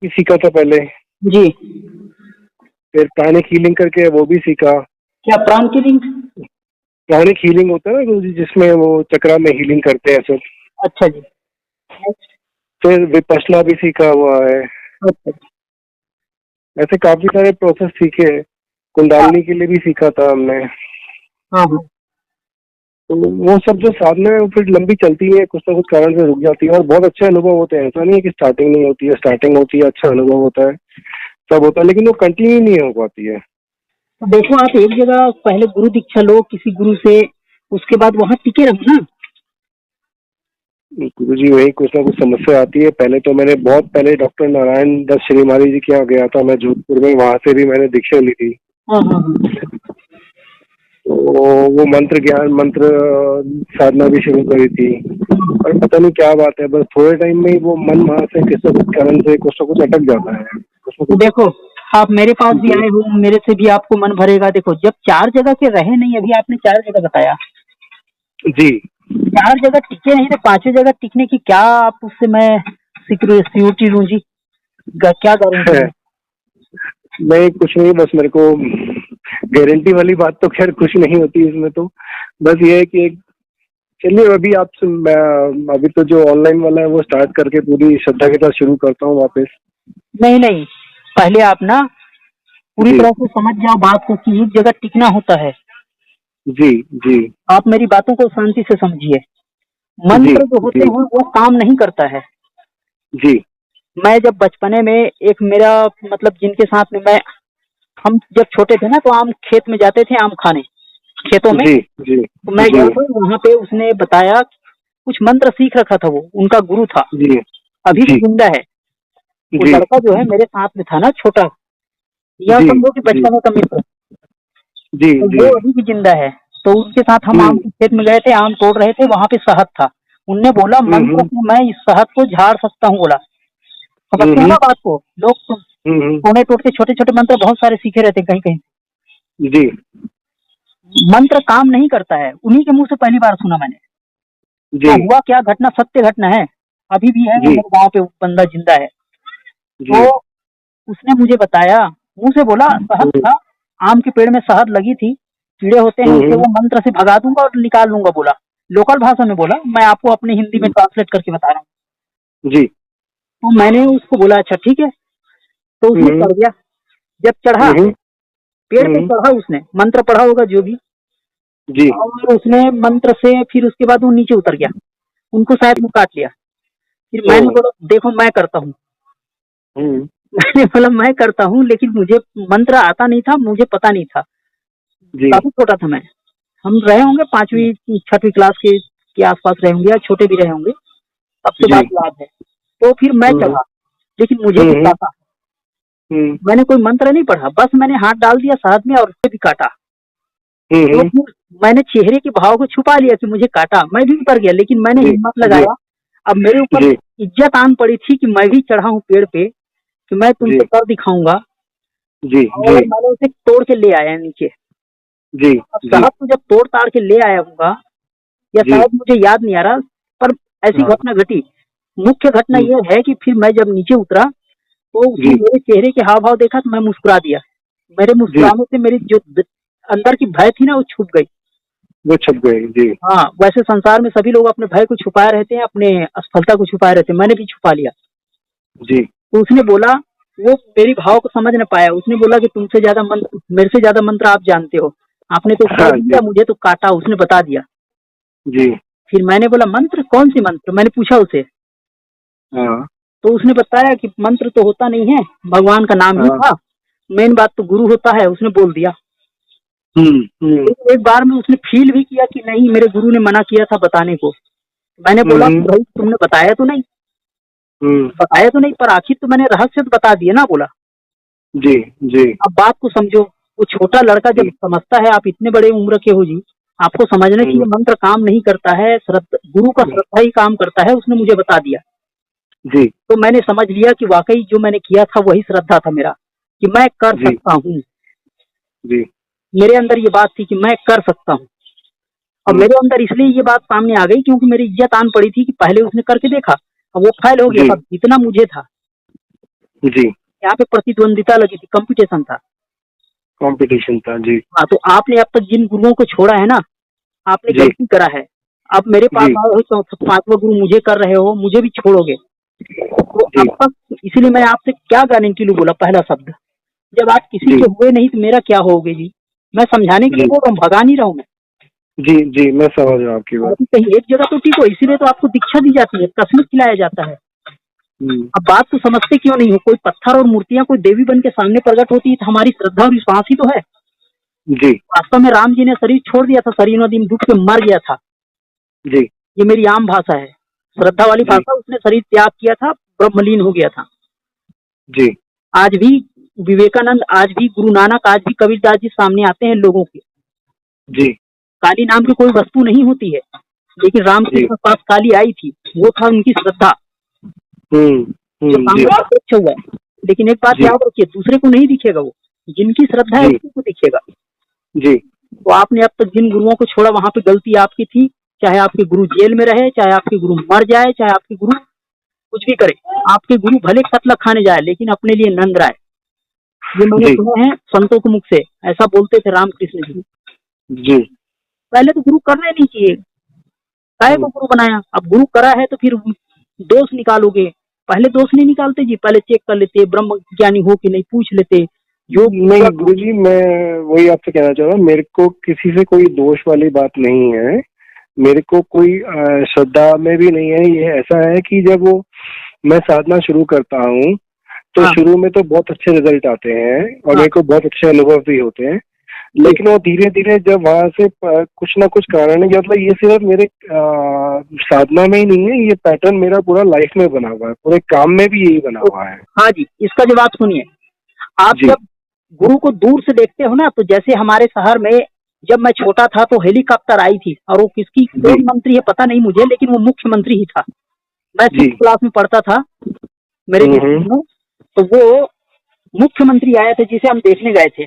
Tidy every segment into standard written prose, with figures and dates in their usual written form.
भी सीखा था पहले। जी। फिर प्राणिक हीलिंग करके है, वो भी सीखा। क्या प्राण की रिंग? प्राणिक हीलिंग होता है ना गुरु जी, जिसमें वो चक्रा में हीलिंग करते हैं सब। अच्छा जी। नेक्स्ट। फिर विपश्यना भी सीखा हुआ है। अच्छा जी। ऐसे काफी सारे प्रोसेस सीखे हैं। हाँ कुंडलनी के लिए भी सीखा था हमने। हाँ हाँ। तो वो सब जो साधना है वो फिर लंबी चलती है, कुछ ना कुछ कारण से रुक जाती है और बहुत अच्छे अनुभव होते हैं। ऐसा नहीं है कि स्टार्टिंग नहीं होती है, स्टार्टिंग होती है, अच्छा अनुभव होता है, सब होता है, लेकिन वो कंटिन्यू नहीं हो पाती है। तो देखो, आप एक जगह पहले गुरु दीक्षा लो किसी गुरु से, उसके बाद वहाँ टिके रहो ना। गुरु जी वही कुछ ना कुछ समस्या आती है। पहले तो मैंने बहुत पहले डॉक्टर नारायण दत्त श्रीमाली जी के यहाँ गया था मैं, जोधपुर में, वहां से भी मैंने दीक्षा ली थी। हाँ हाँ हाँ। तो वो मंत्र ज्ञान मंत्र साधना भी शुरू करी थी, और पता नहीं क्या बात है, बस थोड़े टाइम में ही वो मन वहां से किसी ना कुछ कारण से कुछ ना कुछ अटक जाता है, कुछ ना तो कुछ। देखो, आप मेरे पास भी जी आए हो, मेरे से भी आपको मन भरेगा। देखो, जब 4 जगह के रहे नहीं, अभी आपने 4 जगह बताया, जी। 4 जगह टिके नहीं तो 5वीं जगह टिकने की क्या आप उससे मैं सिक्योरिटी लूँ जी? क्या गारंटी है? नहीं कुछ नहीं, बस मेरे को गारंटी वाली बात तो खैर कुछ नहीं होती इसमें तो। बस ये है कि एक, चलिए अभी आपसे मैं अभी तो जो ऑनलाइन वाला है वो स्टार्ट करके पूरी श्रद्धा के साथ शुरू करता हूँ वापस। नहीं नहीं, पहले आप ना पूरी जी तरह से समझ जाओ बात को कि एक जगह टिकना होता है। जी जी आप मेरी बातों को शांति से समझिए। जी मंत्र जो होते जी हैं वो काम नहीं करता है। जी मैं जब बचपने में, एक मेरा मतलब जिनके साथ में मैं, हम जब छोटे थे ना तो आम खेत में जाते थे, आम खाने खेतों में। जी जी तो मैं जी गया था वहाँ पे, उसने बताया, कुछ मंत्र सीख रखा था, वो उनका गुरु था, जी अभी भी जी जिंदा है। वो जी लड़का जो है मेरे साथ में था ना, छोटा, या जी समझो कि जी बचपने का मित्र, जी तो जी। वो अभी भी जिंदा है। तो उनके साथ हम आम हम्म के खेत में गए थे, आम तोड़ रहे थे, वहाँ पे शहद था। उनने बोला, मंत्र हम्म से मैं इस शहद को झाड़ सकता हूँ, बोला। समझते हैं हम्म ना बात को? लोग तो हम्म। टोने टोट के छोटे छोटे मंत्र बहुत सारे सीखे रहते हैं कहीं कहीं। जी मंत्र काम नहीं करता है, उन्हीं के मुंह से पहली बार सुना मैंने। जी हाँ, हुआ क्या, घटना सत्य घटना है, अभी भी है, वो जी मेरे गांव पे बंदा जिंदा है। जी। तो उसने मुझे बताया, मुंह से बोला, शहद हम्म था, आम के पेड़ में शहद लगी थी, कीड़े होते हैं, उसे हम्म वो मंत्र से भगा दूंगा और निकाल लूंगा, बोला। लोकल भाषा में बोला, मैं आपको अपनी हिंदी में ट्रांसलेट करके बता रहा हूँ। जी। तो मैंने उसको बोला, अच्छा ठीक है। तो उसने हम्म चढ़ गया। जब चढ़ा, हम्म पेड़ पे हम्म। चढ़ा, उसने मंत्र पढ़ा होगा जो भी, जी और उसने मंत्र से फिर उसके बाद वो नीचे उतर गया, उनको शायद वो काट लिया। फिर ओ। मैंने बोला, देखो मैं करता हूँ। हम्म मैंने बोला मैं करता हूँ, लेकिन मुझे मंत्र आता नहीं था, मुझे पता नहीं था, जी काफी छोटा था मैं। हम रहे होंगे 5वीं 6वीं क्लास के आसपास रहे होंगे, या छोटे भी रहे होंगे, तब से जी। बात याद है। तो फिर मैं हम्म चढ़ा, लेकिन मुझे भी हम्म काटा। हम्म मैंने कोई मंत्र नहीं पढ़ा, बस मैंने हाथ डाल दिया शहद में और उसे भी काटा। तो हम्म। फिर मैंने चेहरे के भाव को छुपा लिया कि मुझे काटा, मैं भी उतर गया, लेकिन मैंने जी हिम्मत जी लगाया। अब मेरे ऊपर जी इज्जत आन पड़ी थी कि मैं भी चढ़ा हूँ पेड़ पे, कि मैं जी तुमसे कर दिखाऊंगा। जी जी और मैंने उसे तोड़ के ले आया नीचे। जी अब जी शहद को जब तोड़ ताड़ के ले आया हूँगा, या जी। शायद मुझे याद नहीं आ रहा, पर ऐसी हाँ। घटना घटी। मुख्य घटना हम्म, यह है कि फिर मैं जब नीचे उतरा, तो उसने जी मेरे चेहरे के हाव भाव देखा, तो मैं मुस्कुरा दिया। मेरे जी। मुस्कुराने से मेरी जो अंदर की भय थी ना, वो छुप गई। वो छप गए जी। हाँ, वैसे संसार में सभी लोग अपने भय को छुपाए रहते हैं, अपने असफलता को छुपाए रहते हैं, मैंने भी छुपा लिया। जी तो उसने बोला, वो मेरी भाव को समझ न पाया, उसने बोला कि तुमसे ज्यादा मंत्र, मेरे से ज्यादा मंत्र आप जानते हो, आपने तो कर हाँ दिया, जी मुझे तो काटा, उसने बता दिया। जी। फिर मैंने बोला, मंत्र कौन सी मंत्र, मैंने पूछा उसे। हाँ तो उसने बताया कि मंत्र तो होता नहीं है, भगवान का नाम ही हाँ। था, मेन बात तो गुरु होता है, उसने बोल दिया। हम्म। एक बार में उसने फील भी किया कि नहीं, मेरे गुरु ने मना किया था बताने को। मैंने बोला कि हम्म भाई तुमने बताया तो नहीं, हम्म। बताया तो नहीं, पर आखिर तो मैंने रहस्य तो बता दिया ना, बोला। जी जी अब बात को समझो, वो छोटा लड़का जब जी। समझता है, आप इतने बड़े उम्र के हो जी, आपको समझना कि ये हम्म मंत्र काम नहीं करता है, श्रद्धा, गुरु का श्रद्धा ही काम करता है, उसने मुझे बता दिया। जी तो मैंने समझ लिया कि वाकई जो मैंने किया था वही श्रद्धा था मेरा, कि मैं कर जी सकता हूँ। जी। मेरे अंदर ये बात थी कि मैं कर सकता हूँ। और हम्म मेरे अंदर इसलिए ये बात सामने आ गई क्योंकि मेरी इज्जत आन पड़ी थी कि पहले उसने करके देखा, अब वो फाइल हो गया जी था जितना मुझे था। जी। यहाँ पे प्रतिद्वंदिता लगी थी, कंपटीशन था। कंपटीशन था जी। हाँ, तो आपने अब तक जिन गुरुओं को छोड़ा है ना, आपने जी। गलती करा है। अब मेरे पास जी। आए हो तो पांचवा गुरु मुझे कर रहे हो, मुझे भी छोड़ोगे। तो जी। अब तक इसीलिए मैं आपसे क्या गारंटी लूँ, बोला पहला शब्द। जब आप किसी जी। के हुए नहीं तो मेरा क्या होगे जी। मैं समझाने के लिए जी। बोल रहा हूँ, भगा नहीं रहा हूँ मैं। जी। जी, मैं समझ रहा हूँ आपकी बात। आप कहीं एक जगह तो ठीक हो, इसीलिए तो आपको दीक्षा दी जाती है, कसम खिलाया जाता है। हम्म। अब बात तो समझते क्यों नहीं हो। कोई पत्थर और मूर्तियां कोई देवी बन के सामने प्रकट होती है तो हमारी श्रद्धा और विश्वास ही तो है। जी। वास्तव में राम जी ने शरीर छोड़ दिया था, शरीर नदी डूब के मर गया था। जी। ये मेरी आम भाषा है, श्रद्धा वाली जी। भाषा। उसने शरीर त्याग किया था, ब्रह्मलीन हो गया था। जी। आज भी विवेकानंद, आज भी गुरु नानक, आज भी कबीरदास जी सामने आते हैं लोगों के। जी। काली नाम की कोई वस्तु नहीं होती है, लेकिन जी। रामकृष्ण के पास काली आई थी, वो था उनकी श्रद्धा, हम्म। जो जी। सामने प्रत्यक्ष हुआ है। लेकिन एक बात जी। याद रखिए, दूसरे को नहीं दिखेगा, वो जिनकी श्रद्धा है जी। उसी को दिखेगा। जी। तो आपने अब तक जिन गुरुओं को छोड़ा, वहां पे गलती आपकी थी। चाहे आपके गुरु जेल में रहे, चाहे आपके गुरु मर जाए, चाहे आपके गुरु कुछ भी करे, आपके गुरु भले कत्ल खाने जाए लेकिन अपने लिए नंद राय, ये मैंने जी। सुने हैं संतों के मुख से, ऐसा बोलते थे रामकृष्ण जी। जी। पहले तो गुरु करना नहीं चाहिए, काहे को गुरु बनाया। अब गुरु करा है तो फिर दोष निकालोगे। पहले दोष नहीं निकालते जी, पहले चेक कर लेते, ब्रह्म ज्ञानी हो कि नहीं पूछ लेते। जो नहीं गुरुजी, मैं वही आपसे कहना चाह रहा हूँ, मेरे को किसी से कोई दोष वाली बात नहीं है। मेरे को कोई श्रद्धा में भी नहीं है। ये ऐसा है कि जब वो मैं साधना शुरू करता हूँ तो हाँ शुरू में तो बहुत अच्छे रिजल्ट आते हैं और हाँ मेरे को बहुत अच्छे अनुभव भी होते हैं। लेकिन वो धीरे धीरे जब वहां से कुछ ना कुछ कारण है, मतलब ये सिर्फ मेरे साधना में ही नहीं है, ये पैटर्न मेरा पूरा लाइफ में बना हुआ है, पूरे काम में भी यही बना हुआ है। हाँ जी, इसका जवाब सुनिए। आप जी। जब गुरु को दूर से देखते हो ना, तो जैसे हमारे शहर में जब मैं छोटा था तो हेलीकॉप्टर आई थी, और वो किसकी जी। कौन मंत्री है पता नहीं मुझे, लेकिन वो मुख्यमंत्री ही था। मैं जी। 6th क्लास में पढ़ता था, मेरे हम्म। डिस्ट्रिक्ट में। तो वो मुख्यमंत्री आए थे जिसे हम देखने गए थे,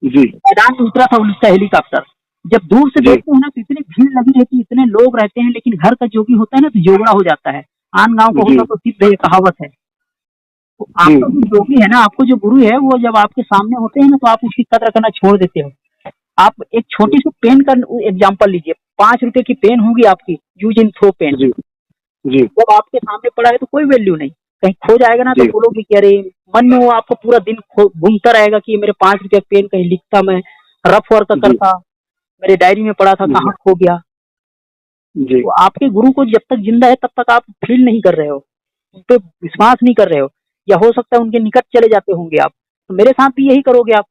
जी। मैदान में उतरा था उसका हेलीकॉप्टर। जब दूर से जी। देखते हैं ना तो इतनी भीड़ लगी रहती है, इतने लोग रहते हैं, लेकिन घर का जोगी होता है ना तो जोगड़ा हो जाता है। आन गांव का जी। होता तो सिद्ध है, ये कहावत है। तो जी। आपका जो जोगी है ना, आपको जो गुरु है, वो जब आपके सामने होते हैं ना तो आप उसकी कदर करना छोड़ देते हो। आप एक छोटी सी पेन का एग्जाम्पल लीजिए, 5 रुपए की पेन होगी आपकी, यूज इन थ्रो पेन। जी। जी। जब आपके सामने पड़ा है तो कोई वैल्यू नहीं, कहीं खो जाएगा ना तो जी। बोलोगे कि अरे, मन में वो आपको पूरा दिन घूमता रहेगा कि ये मेरे 5 रुपए पेन कहीं लिखता, मैं रफ वर्क जी। करता, मेरे डायरी में पड़ा था, जी। कहाँ खो गया। जी। तो आपके गुरु को जब तक जिंदा है तब तक आप फील नहीं कर रहे हो, उन पे विश्वास नहीं कर रहे हो, या हो सकता है उनके निकट चले जाते होंगे आप। तो मेरे साथ भी यही करोगे आप।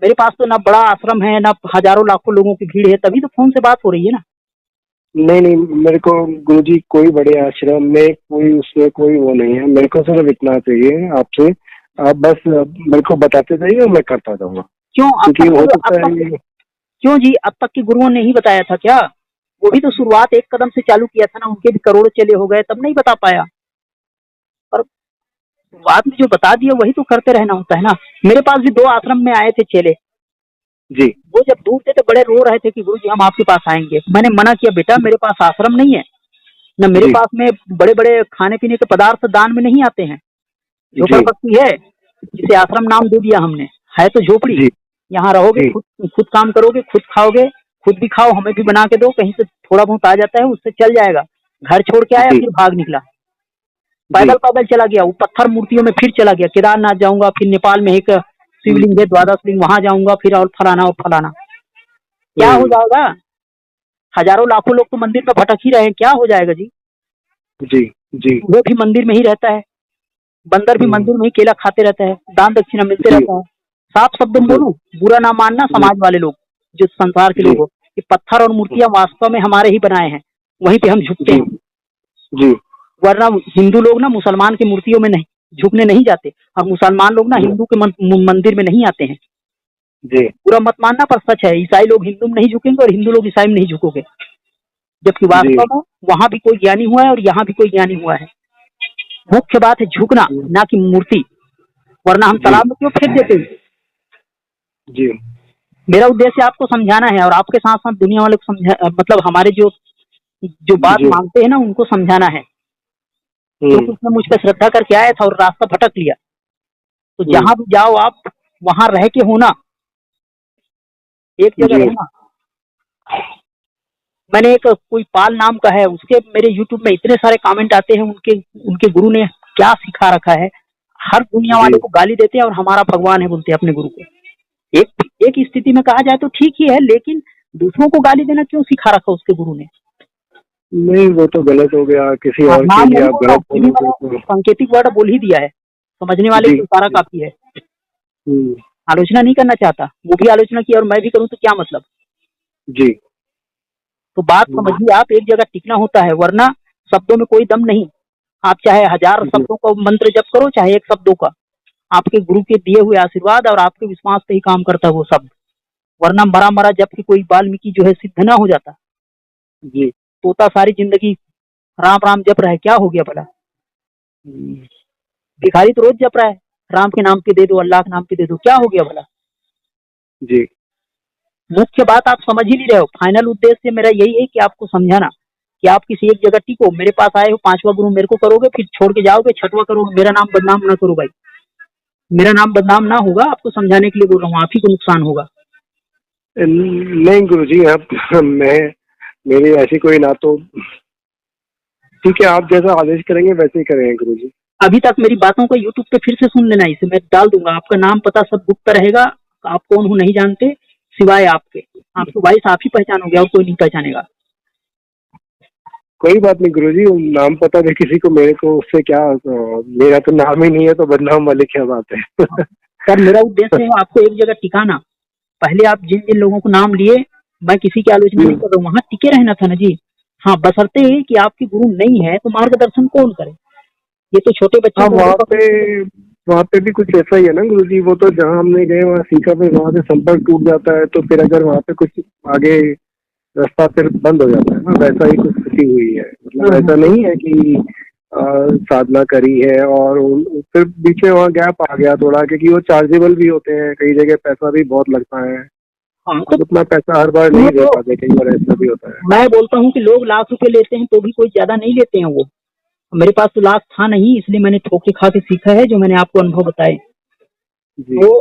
मेरे पास तो ना बड़ा आश्रम है, ना हजारों लाखों लोगों की भीड़ है, तभी तो फोन से बात हो रही है ना। नहीं नहीं, मेरे को गुरुजी कोई बड़े आश्रम में कोई उसमें कोई वो नहीं है। मेरे को सिर्फ इतना चाहिए आपसे, आप बस मेरे को बताते जाइए और मैं करता जाऊंगा। क्यों अब क्योंकि तक हो अब सकता तक है क्यों जी, अब तक के गुरुओं ने नहीं बताया था क्या? वो भी तो शुरुआत एक कदम से चालू किया था ना, उनके भी करोड़ चले हो गए तब नहीं बता पाया। पर शुरुआत में जो बता दिया वही तो करते रहना होता है ना। मेरे पास भी 2 आश्रम में आए थे चेले। जी। वो जब दूर थे तो बड़े रो रहे थे कि गुरुजी हम आपके पास आएंगे। मैंने मना किया, बेटा मेरे पास आश्रम नहीं है, न मेरे जी। पास में बड़े बड़े खाने पीने के पदार्थ दान में नहीं आते हैं। जी। झोपड़पट्टी है, जिसे आश्रम नाम दे दिया हमने, है तो झोपड़ी। जी। यहाँ रहोगे, जी। खुद खुद काम करोगे, खुद खाओगे, खुद भी खाओ, हमें भी बना के दो, कहीं से थोड़ा बहुत आ जाता है उससे चल जाएगा। घर छोड़ के आया, जी। फिर भाग निकला, जी। पैदल पैदल चला गया, वो पत्थर मूर्तियों में फिर चला गया, केदारनाथ जाऊंगा, फिर नेपाल में एक शिवलिंग है, द्वादश लिंग, वहां जाऊंगा, फिर और फलाना और फलाना। क्या हो जाएगा? हजारों लाखों लोग तो मंदिर में भटक ही रहे हैं, क्या हो जाएगा जी। जी। जी। वो भी मंदिर में ही रहता है, बंदर भी मंदिर में ही केला खाते रहता है, दान दक्षिणा मिलते जी। रहता है। साफ शब्द में जी। बोलूं, बुरा ना मानना जी। समाज वाले लोग, जो संसार के जी। लोग हो, कि पत्थर और मूर्तियां वास्तव में हमारे ही बनाए हैं, वहीं पे हम झुकते जी। हैं। जी। वरना हिंदू लोग ना मुसलमान की मूर्तियों में नहीं झुकने नहीं जाते, और मुसलमान लोग ना हिंदू के मंदिर में नहीं आते हैं। जी। बुरा मत मानना पर सच है, ईसाई लोग हिंदू में नहीं झुकेंगे और हिंदू लोग ईसाई में नहीं झुकोगे, जबकि जी। वास्तव में वहां भी कोई ज्ञानी हुआ है और यहाँ भी कोई ज्ञानी हुआ है। मुख्य बात है झुकना, ना कि मूर्ति, वरना हम जी। तालाब में क्यों फेंक देते हैं। जी। मेरा उद्देश्य आपको समझाना है, और आपके साथ साथ दुनिया वाले को समझा, मतलब हमारे जो जो बात जी। मानते हैं ना उनको समझाना है, क्योंकि उसने मुझ पर श्रद्धा करके आया था और रास्ता भटक लिया। तो जहां भी जाओ आप वहां रह के होना, एक जगह जी रहना। मैंने एक कोई पाल नाम का है, उसके मेरे यूट्यूब में इतने सारे कमेंट आते हैं, उनके उनके गुरु ने क्या सिखा रखा है। हर दुनिया जी वाले को गाली देते हैं और हमारा भगवान है बोलते हैं अपने गुरु को। एक एक स्थिति में कहा जाए तो ठीक ही है, लेकिन दूसरों को गाली देना क्यों सिखा रखा उसके गुरु ने। नहीं, वो तो गलत हो गया, किसी हाँ, और के नाम लिए नहीं आप बोल रहा हूँ, गलत फिर भी बोलोगे मैंने तो। सांकेतिक वर्ड बोल ही दिया है, समझने वाले जी को इशारा जी। काफी है। हम्म, आलोचना नहीं करना चाहता, वो भी आलोचना की और मैं भी करूँ तो क्या मतलब। जी। तो बात समझिए आप, एक जगह टिकना होता है, वरना शब्दों में कोई दम नहीं। आप चाहे 1000 जी शब्दों का मंत्र जप करो, चाहे एक शब्दों का, आपके गुरु के दिए हुए आशीर्वाद और आपके विश्वास से ही काम करता है वो शब्द। वरना मरा मरा जब कि कोई वाल्मीकि जो है सिद्ध ना हो जाता। जी। तोता सारी जिंदगी राम राम जप रहा है, क्या हो गया भला। हम्म, भिखारी तो रोज जप रहा है, राम के नाम पे दे दो, अल्लाह के नाम पे दे दो, क्या हो गया भला। जी मुख्य बात आप समझ ही नहीं रहे हो। फाइनल उद्देश्य मेरा यही है कि आपको समझाना कि आप किसी एक जगह टिको। मेरे पास आए हो, 5वां गुरु मेरे को करोगे, फिर छोड़ के जाओगे, 6वां करोगे, मेरा नाम बदनाम ना करो भाई। मेरा नाम बदनाम ना होगा, आपको समझाने के लिए बोल रहा हूँ, आप ही को नुकसान होगा। नहीं गुरुजी, आप मैं मेरी ऐसी कोई ना तो। ठीक है, आप जैसा आदेश करेंगे वैसे ही करेंगे गुरुजी। अभी तक मेरी बातों को यूट्यूब पे फिर से सुन लेना, इसे मैं डाल दूंगा, आपका नाम पता सब गुप्त रहेगा। आप कौन हो नहीं जानते, सिवाय आपके। आपको वॉइस आप ही पहचानोगे और कोई नहीं पहचानेगा। कोई बात नहीं गुरुजी, नाम पता दे किसी को, मेरे को उससे क्या, मेरा तो नाम ही नहीं है तो बदनाम वाली क्या बात है। सर मेरा उद्देश्य है आपको एक जगह टिकाना। पहले आप जिन जिन लोगों को नाम लिए, मैं किसी की आलोचना नहीं कर रहा हूँ, वहां टिके रहना था ना जी। हाँ, बशर्ते कि आपकी गुरु नहीं है तो मार्गदर्शन कौन करे। ये तो छोटे बच्चों हाँ, को वहाँ पे भी कुछ ऐसा ही है ना गुरुजी। वो तो जहाँ हमने गए वहाँ सीखा, फिर वहाँ से संपर्क टूट जाता है, तो फिर अगर वहाँ पे कुछ आगे रास्ता फिर बंद हो जाता है ना, वैसा ही कुछ स्थिति हुई है। मतलब ऐसा नहीं है कि साधना करी है और फिर बीच में वहाँ गैप आ गया थोड़ा, क्योंकि वो चार्जेबल भी होते हैं, कई जगह पैसा भी बहुत लगता है। हाँ, अब उतना पैसा हर बार नहीं दे पाते, कई बार ऐसा भी होता है। मैं बोलता हूँ कि लोग लाख रुपए लेते हैं तो भी कोई ज्यादा नहीं लेते हैं वो। मेरे पास तो लाख था नहीं, इसलिए मैंने ठोके खा के सीखा है जो मैंने आपको अनुभव बताए। जी तो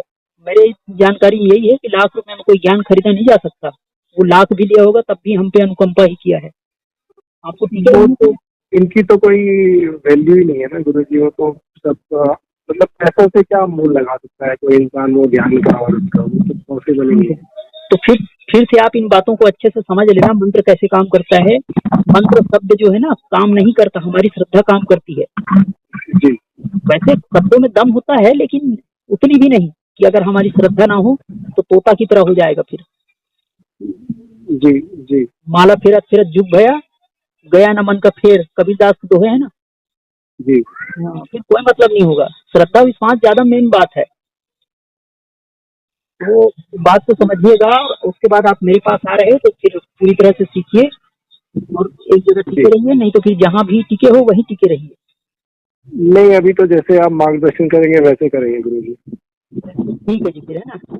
मेरी जानकारी यही है कि लाख रुपए में कोई ज्ञान खरीदा नहीं जा सकता। वो लाख भी लिया होगा तब भी हम पे अनुकंपा ही किया है। आपको टीके वो रहने तो, इनकी तो कोई वैल्यू ही नहीं है ना गुरुजी। वो तो सब मतलब पैसों से क्या मूल लगा सकता है कोई इंसान, वो ज्ञान का और उसका, वो तो पॉसिबल ही नहीं है। तो फिर से आप इन बातों को अच्छे से समझ लेना, मंत्र कैसे काम करता है। मंत्र शब्द जो है ना काम नहीं करता, हमारी श्रद्धा काम करती है। जी वैसे शब्दों में दम होता है, लेकिन उतनी भी नहीं कि अगर हमारी श्रद्धा ना हो तो तोता की तरह हो जाएगा। फिर जी जी माला फेरत फेरत जुग गया, गया न मन का फेर, कबीरदास के दोहे है ना। जी। हाँ, फिर कोई मतलब नहीं होगा। श्रद्धा विश्वास ज्यादा मेन बात है। तो बात को समझिएगा, उसके बाद आप मेरे पास आ रहे हो तो फिर पूरी तरह से सीखिए और एक जगह टिके रहिए, नहीं तो फिर जहाँ भी टिके हो वहीं टिके रहिए। नहीं, अभी तो जैसे आप मार्गदर्शन करेंगे वैसे करेंगे गुरुजी। ठीक है जी, फिर है ना।